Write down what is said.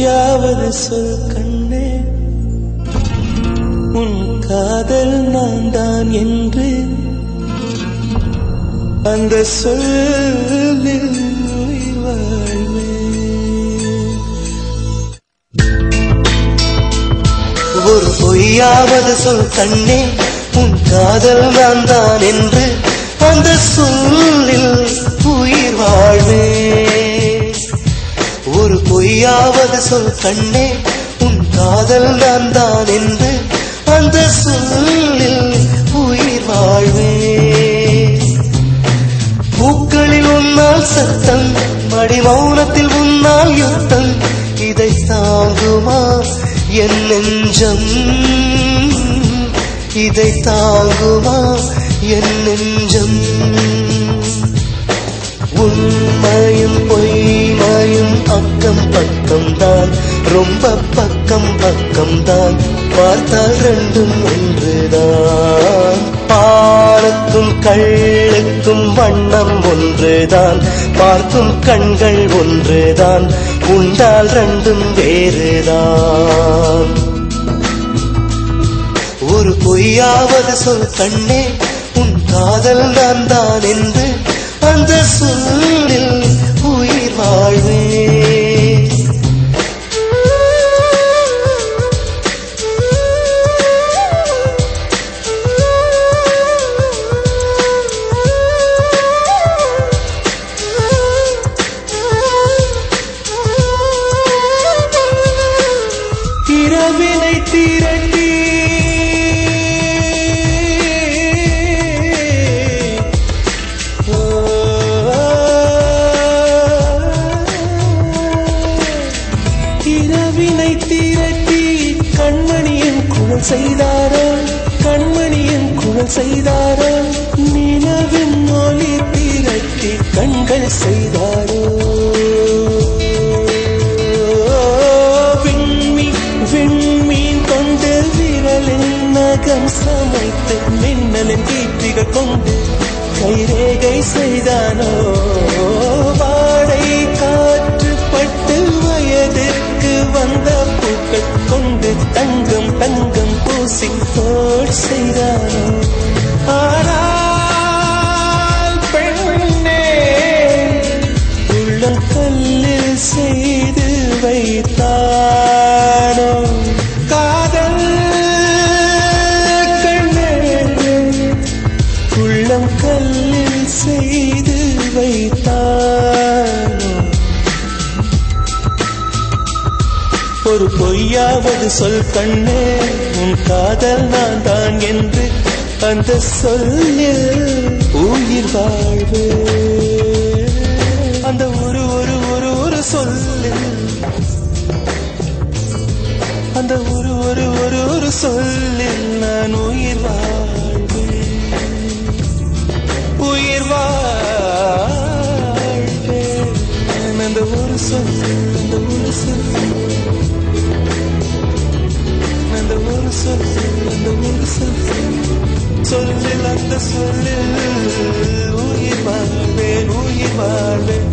பொய்யாவது சொல் கண்ணே, உன் காதல் நான் தான் என்று அந்த சொல்லில் உயிர் வாழ்வேன். ஒரு பொய்யாவது சொல் கண்ணே, உன் காதல் நான் தான் என்று அந்த சொல்லில் உயிர் வாழ்வேன். ஒரு பொய்யாவது சொல் கண்ணே, உன் காதல் நான் தான் என்று அந்த சொல்லில் உயிர் வாழ்வேன். பூக்களில் உன்னால் சத்தம், மடி மௌனத்தில் உன்னால் யுத்தம், இதை தாங்குமா என் நெஞ்சம், இதை தாங்குமா என் நெஞ்சம். உண்மையும் பொய்மையும் அக்கம் பக்கம் தான், ரொம்ப பக்கம் பக்கம் தான், பார்த்தால் ரெண்டும் ஒன்றுதான். பாலுக்கும் கள்ளுக்கும் வண்ணம் ஒன்றுதான், பார்க்கும் கண்கள் ஒன்றுதான், உண்டால் ரெண்டும் வேறுதான். ஒரு பொய்யாவது சொல் கண்ணே, உன் காதல் நான் தான் என்று அந்த சொல்லில் உயிர் வாழ்வேன். இரவினை திரட்டி இரவினை திரட்டி கண்மணியின் குழல் செய்தாரோ, கண்மணியின் குழல் செய்தாரோ, நிலவின் ஒளி திரட்டி கண்கள் செய்தாரோ. விண்மீன் கொண்டு விரலின் நகம் சமைத்து மின்னலின் கீற்றிகள் கொண்டு கைரேகை செய்தானோ. வாடை காற்று பட்டு வயதிற்கு வந்த பூக்கள் கொண்டு தங்கம் தங்கம் பூசி தோல் செய்தானோ. ஆனால் பெண்ணே உள்ளம் கல்லில் செய்து வைத்தானோ காதல் கண்ணே, உள்ளம் கல்லில் செய்து வைத்தானோ. ஒரு பொய்யாவது சொல் கண்ணே, உன் காதல் நான் தான் என்று அந்த சொல்லில் உயிர் வாழ்வு. அந்த ஒரு ஒரு ஒரு ஒரு சொல்லில், அந்த ஒரு ஒரு ஒரு ஒரு சொல்லில் நான் உயிர் வாழ்வேன், உயிர் வாழ்வேன். அந்த ஒரு சொல், அந்த ஒரு சொல், அந்த ஒரு சொல், அந்த ஒரு சொல், சொல்லில் அந்த சொல்லில் உயிர் வாழ்வேன், உயிர் வாழ்வேன்.